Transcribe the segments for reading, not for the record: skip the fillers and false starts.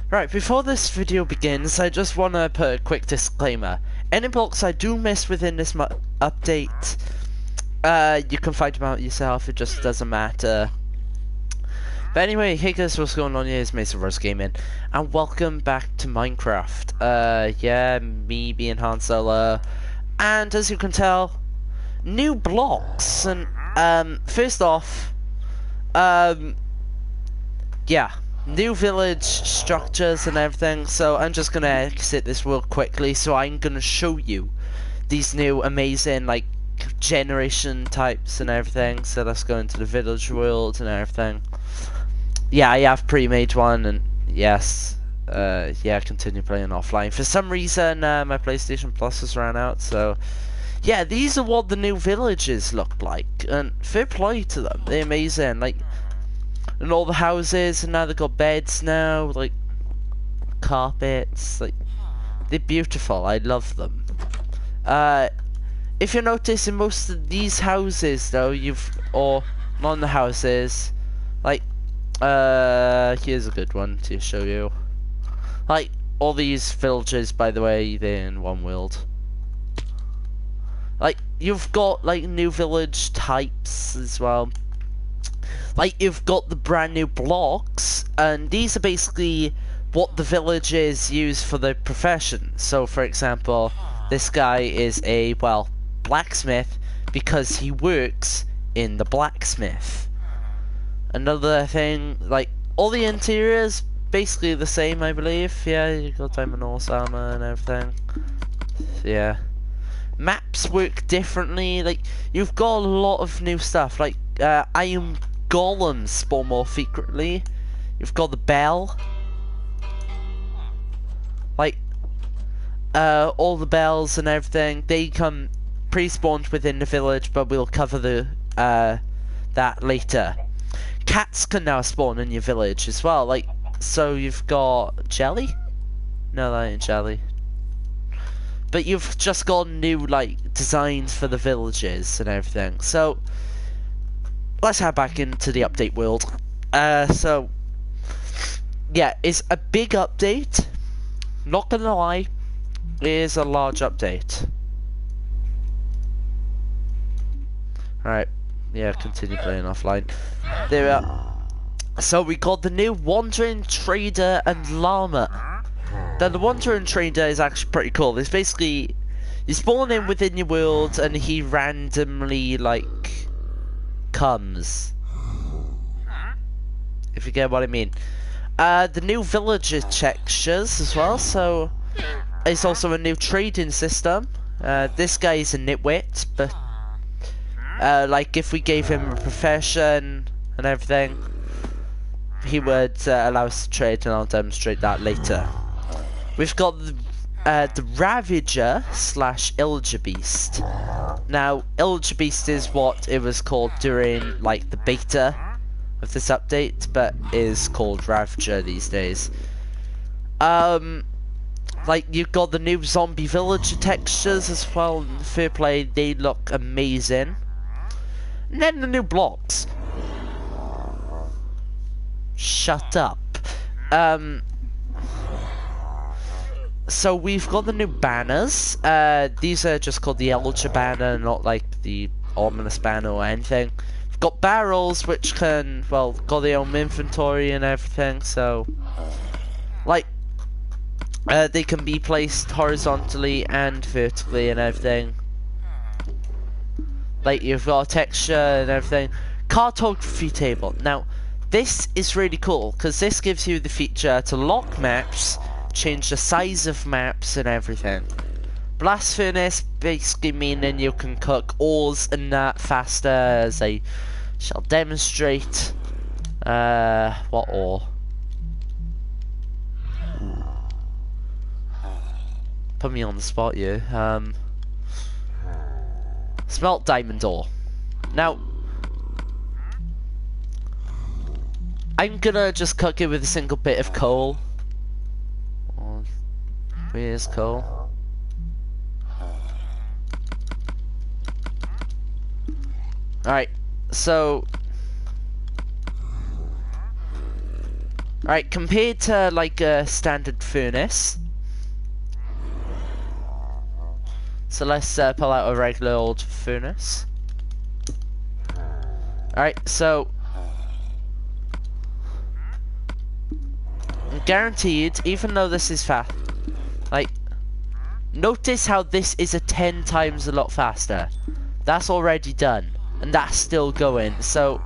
Right, before this video begins, I just want to put a quick disclaimer. Any blocks I do miss within this update, you can find them out yourself, it just doesn't matter. But anyway, hey guys, what's going on? Here's Mason Rose Gaming, and welcome back to Minecraft. Yeah, me being Han Solo, and as you can tell, new blocks, and, first off, yeah. New village structures and everything, so I'm just gonna exit this world quickly, so I'm gonna show you these new amazing, like, generation types and everything. So let's go into the village world and everything. Yeah, I have pre-made one, and yes, yeah, continue playing offline. For some reason, my PlayStation Plus has ran out, so yeah, these are what the new villages look like, and fair play to them, they're amazing, like, and all the houses, and now they've got beds now, like, carpets, like, they're beautiful, I love them. If you notice in most of these houses, though, or not the houses, like, here's a good one to show you. Like, all these villages, by the way, they're in one world. Like, you've got, like, new village types as well. Like, you've got the brand new blocks, and these are basically what the villagers use for their profession. So, for example, this guy is a, well, blacksmith because he works in the blacksmith. Another thing, like, all the interiors basically the same, I believe. Yeah, you've got diamond horse armor and everything. Yeah. Maps work differently. Like, you've got a lot of new stuff. Like, iron golems spawn more frequently. You've got the bell. Like, all the bells and everything, they come pre-spawned within the village, but we'll cover the that later. Cats can now spawn in your village as well. Like, so you've got jelly? No, that ain't jelly. But you've just got new, like, designs for the villages and everything. So let's head back into the update world. So yeah, it's a big update. Not gonna lie, it is a large update. Alright, yeah, continue playing offline. There we are. So we got the new Wandering Trader and Llama. Now the Wandering Trader is actually pretty cool. It's basically, you spawn in within your world and he randomly, like, comes, if you get what I mean. The new villager textures as well, so it's also a new trading system. This guy is a nitwit, but like, if we gave him a profession and everything, he would allow us to trade, and I'll demonstrate that later. We've got the Ravager / Ilgebeast. Now, Ilgebeast is what it was called during, like, the beta of this update, but is called Ravager these days. Like, you've got the new zombie villager textures as well, in fair play, they look amazing. And then the new blocks. Shut up. So we've got the new banners. These are just called the Elder banner, not like the ominous banner or anything. We've got barrels, which can, well, got their own inventory and everything. So, like, they can be placed horizontally and vertically and everything. Like, you've got a texture and everything. Cartography table. Now, this is really cool because this gives you the feature to lock maps, change the size of maps and everything. Blast furnace basically meaning you can cook ores and that faster, as I shall demonstrate. What ore? Put me on the spot, you. Smelt diamond ore. Now, I'm gonna just cook it with a single bit of coal. Where's coal? Alright, so Alright, compared to like a standard furnace. So let's pull out a regular old furnace. Alright, so guaranteed, even though this is fast, like, notice how this is a 10 times a lot faster. That's already done, and that's still going. So,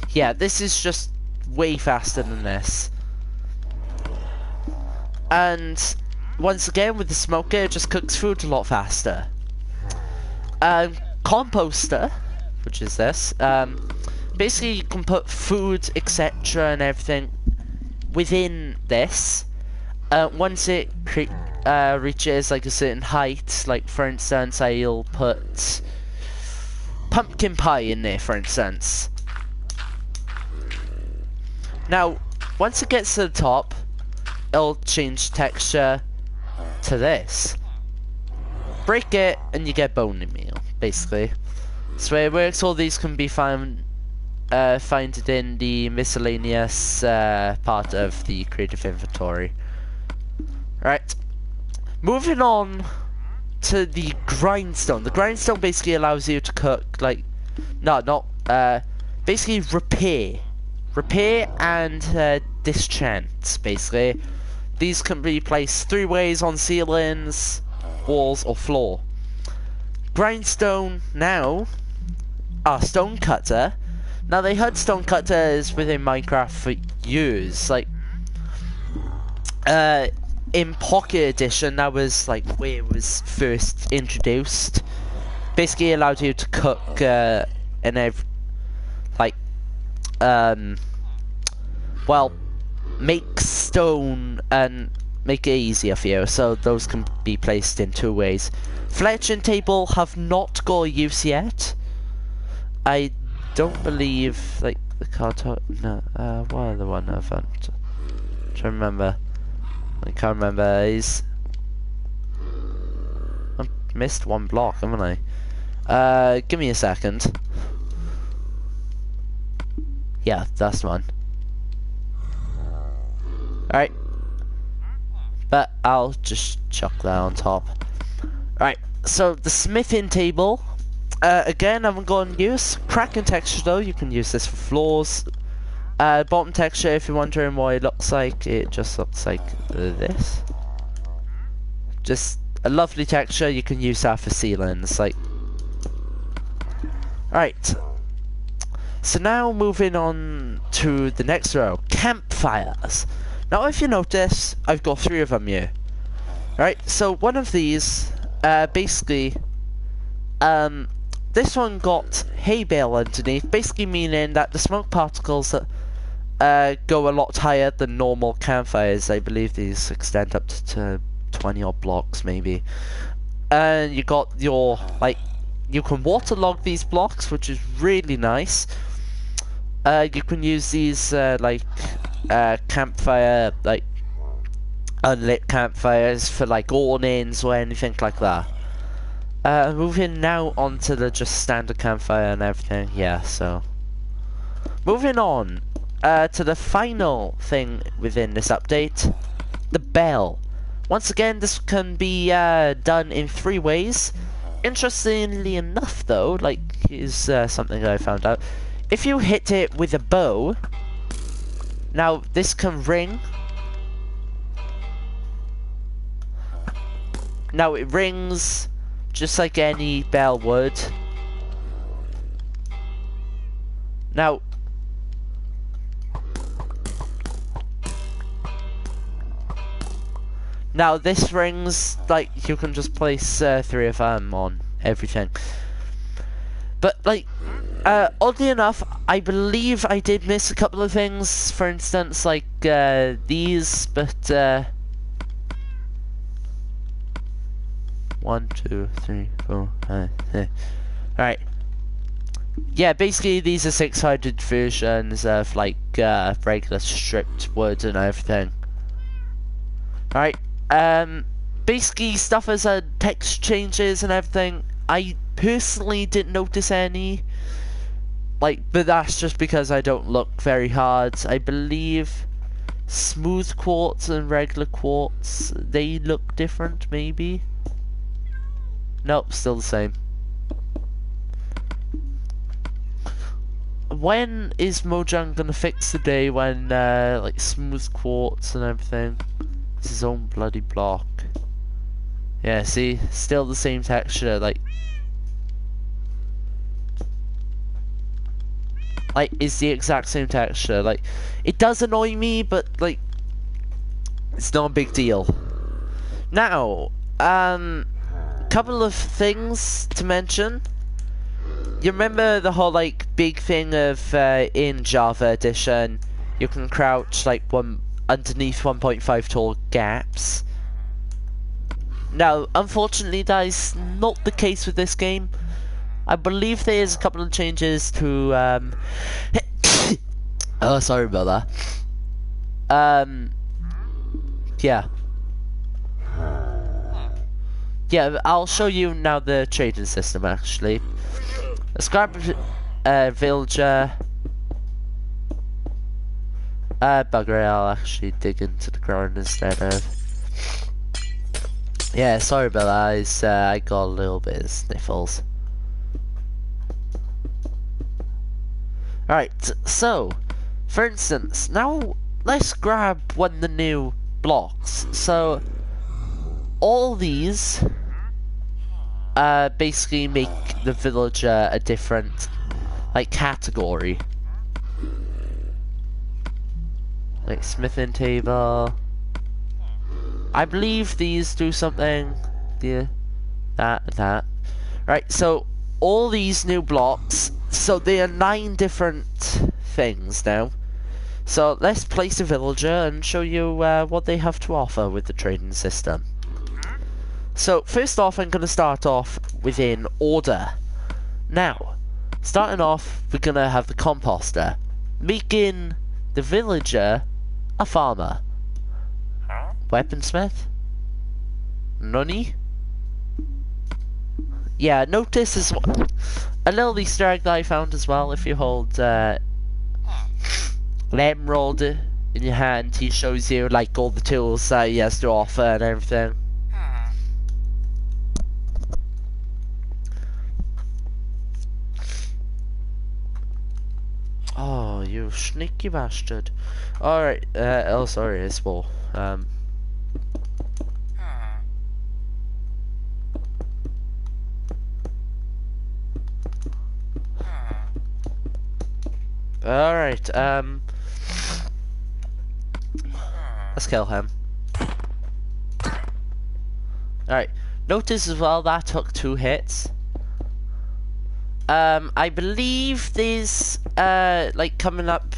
yeah, this is just way faster than this. And once again, with the smoker, it just cooks food a lot faster. Composter, which is this, basically you can put food, etc. and everything within this. Once it reaches like a certain height, like for instance, I'll put pumpkin pie in there, for instance. Now, once it gets to the top, it'll change texture to this. Break it, and you get bone meal, basically. So it works. All these can be found in the miscellaneous part of the creative inventory. Right. Moving on to the grindstone. The grindstone basically allows you to cook, like, basically repair and dischant, basically. These can be placed 3 ways on ceilings, walls, or floor. Grindstone now, stone cutter. Now they had stone cutters within Minecraft for years, like, in Pocket Edition, that was like where it was first introduced. Basically allowed you to cook make stone and make it easier for you. So those can be placed in 2 ways. Fletching table have not got a use yet. I don't believe like the carton. No, what other one I've trying to remember. I can't remember. I've missed 1 block, haven't I? Give me a second. Yeah, that's one. Alright. But I'll just chuck that on top. Alright, so the smithing table. Again, I haven't got any use. Cracking texture though, you can use this for floors. Bottom texture, if you're wondering what it looks like, it just looks like this. Just a lovely texture, you can use that for ceilings, like. Alright. So now moving on to the next row, campfires. Now if you notice, I've got 3 of them here. Right, so one of these, basically, this one got hay bale underneath, basically meaning that the smoke particles that go a lot higher than normal campfires. I believe these extend up to 20 odd blocks maybe. And you got your, like, you can waterlog these blocks, which is really nice. You can use these campfire, like unlit campfires for like awnings or anything like that. Moving now on to the just standard campfire and everything. Yeah, so moving on to the final thing within this update, the bell. Once again, this can be done in 3 ways. Interestingly enough though, like, here's something I found out. If you hit it with a bow, now this can ring. Now it rings just like any bell would. Now this rings, like, you can just place 3 of them on everything. But like, oddly enough, I believe I did miss a couple of things. For instance, like these, but 1, 2, 3, 4, 5, 6. Alright. Yeah, basically these are 600 versions of like regular stripped wood and everything. Alright. Basically stuff as text changes and everything. I personally didn't notice any. Like, but that's just because I don't look very hard. I believe smooth quartz and regular quartz, they look different, maybe? Nope, still the same. When is Mojang gonna fix the day when, like, smooth quartz and everything? It's his own bloody block. Yeah, see? Still the same texture, like, it's the exact same texture. Like, it does annoy me, but, like, it's not a big deal. Now, couple of things to mention. You remember the whole, like, big thing of, in Java Edition, you can crouch, like, underneath 1.5 tall gaps. Now, unfortunately, that is not the case with this game. I believe there's a couple of changes to, oh, sorry about that. Yeah. Yeah, I'll show you now the trading system, actually. Let's grab villager. Bugger it, I'll actually dig into the ground instead of... Yeah, sorry about that, I got a little bit of sniffles. Alright, so, for instance, now let's grab one of the new blocks. So, all these basically make the villager a different, like, category. Like, smithing table. I believe these do something. Yeah, that. Right, so, all these new blocks, so there are 9 different things now. So let's place a villager and show you what they have to offer with the trading system. So first off, I'm going to start off within order. Now, starting off, we're going to have the composter, making the villager a farmer. Weaponsmith? Nunny? Yeah, notice as well, a little Easter egg that I found as well. If you hold an emerald in your hand, he shows you like all the tools that he has to offer and everything. Oh, you sneaky bastard. Alright, oh sorry, it's small. Alright, let's kill him. Alright, notice as well that took 2 hits. I believe there's, like, coming up,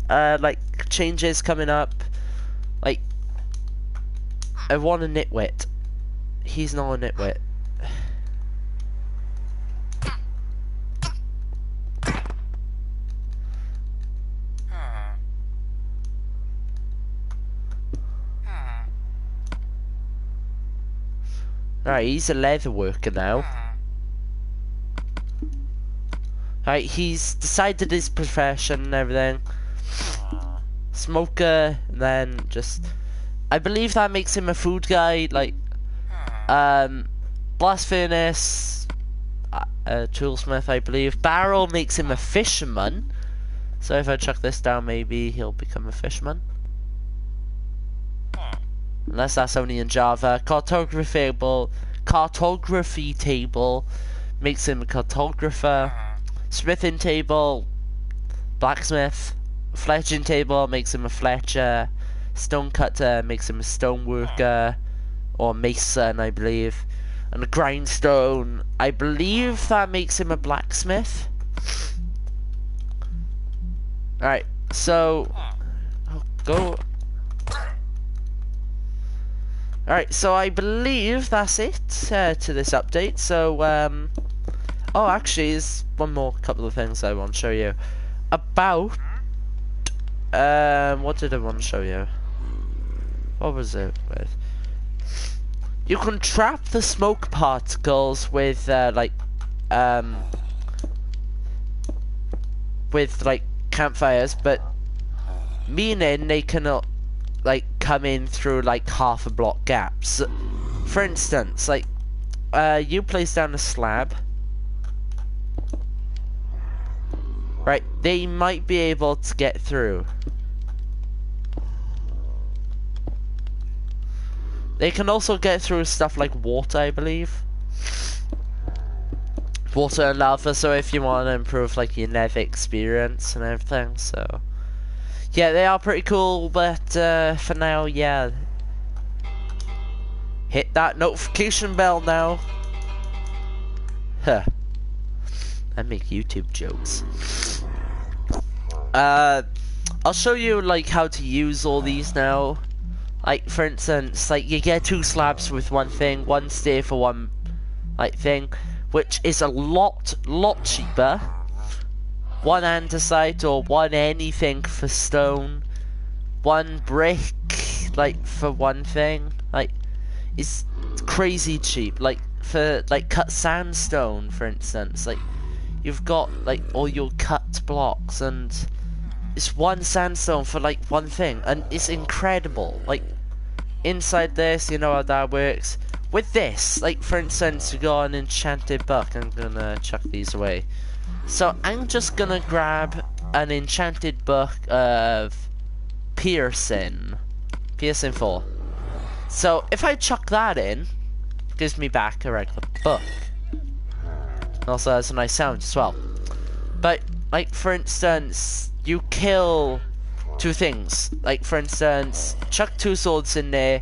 like, changes coming up. Like, I want a nitwit. He's not a nitwit. Alright, he's a leather worker now. Alright, he's decided his profession and everything. Smoker, and then just... I believe that makes him a food guy, like... Blast furnace... toolsmith, I believe. Barrel makes him a fisherman. So if I chuck this down, maybe he'll become a fisherman. Unless that's only in Java. Cartography table makes him a cartographer. Smithing table, blacksmith. Fletching table makes him a fletcher. Stone cutter makes him a stone worker. Or mason, I believe. And a grindstone, I believe that makes him a blacksmith. Alright, so... go... Alright, so I believe that's it to this update. So, oh, actually, there's one more couple of things I want to show you. About... what did I want to show you? What was it with? You can trap the smoke particles with, like, campfires, but meaning they cannot like come in through like half a block gaps. For instance, like you place down a slab, right? They might be able to get through. They can also get through stuff like water, I believe. Water and lava, so if you want to improve like your Nev experience and everything, so yeah, they are pretty cool, but for now, yeah, hit that notification bell now. Huh. I make YouTube jokes. I'll show you like how to use all these now. Like for instance, like you get 2 slabs with one thing, 1 stair for one like thing, which is a lot cheaper. 1 andesite or 1 anything for stone, 1 brick like for one thing. Like it's crazy cheap. Like for like cut sandstone, for instance, like you've got like all your cut blocks and it's 1 sandstone for like 1 thing, and it's incredible. Like inside this, you know how that works. With this, like for instance, you got an enchanted book. I'm gonna chuck these away. So I'm just gonna grab an enchanted book of Pearson 4. So if I chuck that in, it gives me back a regular book. Also has a nice sound as well. But like for instance, you kill 2 things. Like for instance, chuck 2 swords in there.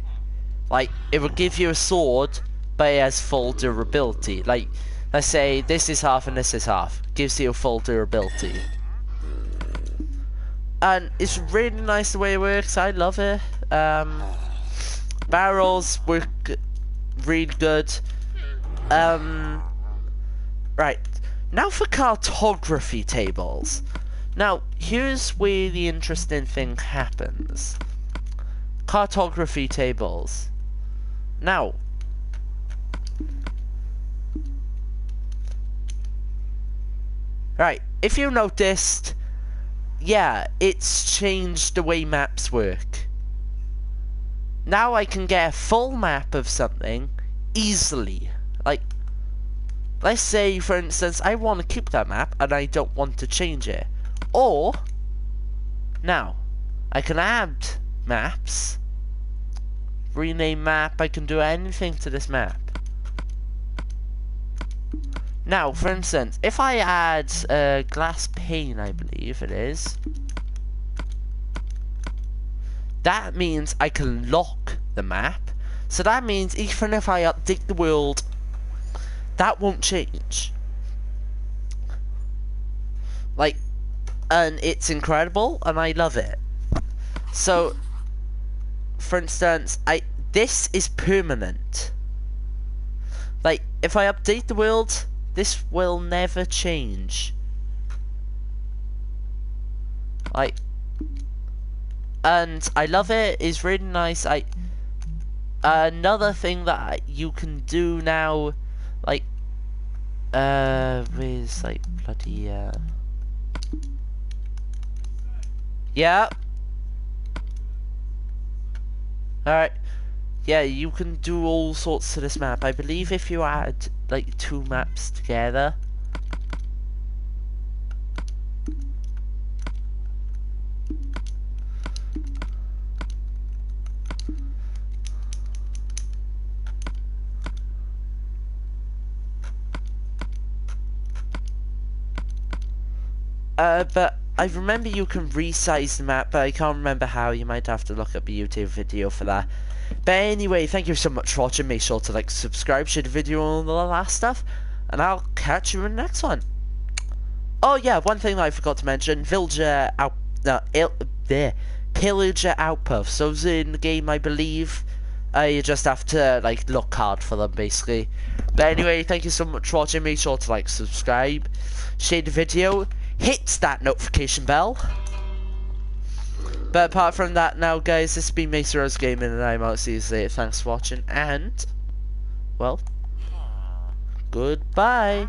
Like it will give you a sword, but it has full durability. Like let's say this is half and this is half. Gives you full durability. And it's really nice the way it works. I love it. Barrels work really good. Right. Now for cartography tables. Now, here's where the interesting thing happens. Cartography tables. Now, right, if you noticed, yeah, it's changed the way maps work. Now I can get a full map of something easily. Like, let's say, for instance, I want to keep that map and I don't want to change it. Or, now, I can add maps, rename map, I can do anything to this map. Now, for instance, if I add a glass pane, I believe it is, that means I can lock the map. So that means even if I update the world, that won't change. Like, and it's incredible, and I love it. So, for instance, this is permanent. Like, if I update the world, this will never change. Like, and I love it. It's really nice. Another thing that you can do now, like, where's like bloody yeah. Alright. Yeah, you can do all sorts to this map. I believe if you add like 2 maps together. But I remember you can resize the map, but I can't remember how. You might have to look up a YouTube video for that. But anyway, thank you so much for watching. Make sure to like, subscribe, share the video, and all the last stuff. And I'll catch you in the next one. Oh yeah, one thing that I forgot to mention. Pillager outposts. Those are in the game, I believe. You just have to like look hard for them, basically. But anyway, thank you so much for watching. Make sure to like, subscribe, share the video, hit that notification bell. But apart from that now, guys, this has been Mason Rose Gaming, and I'm out. See you later. Thanks for watching, and, well, goodbye.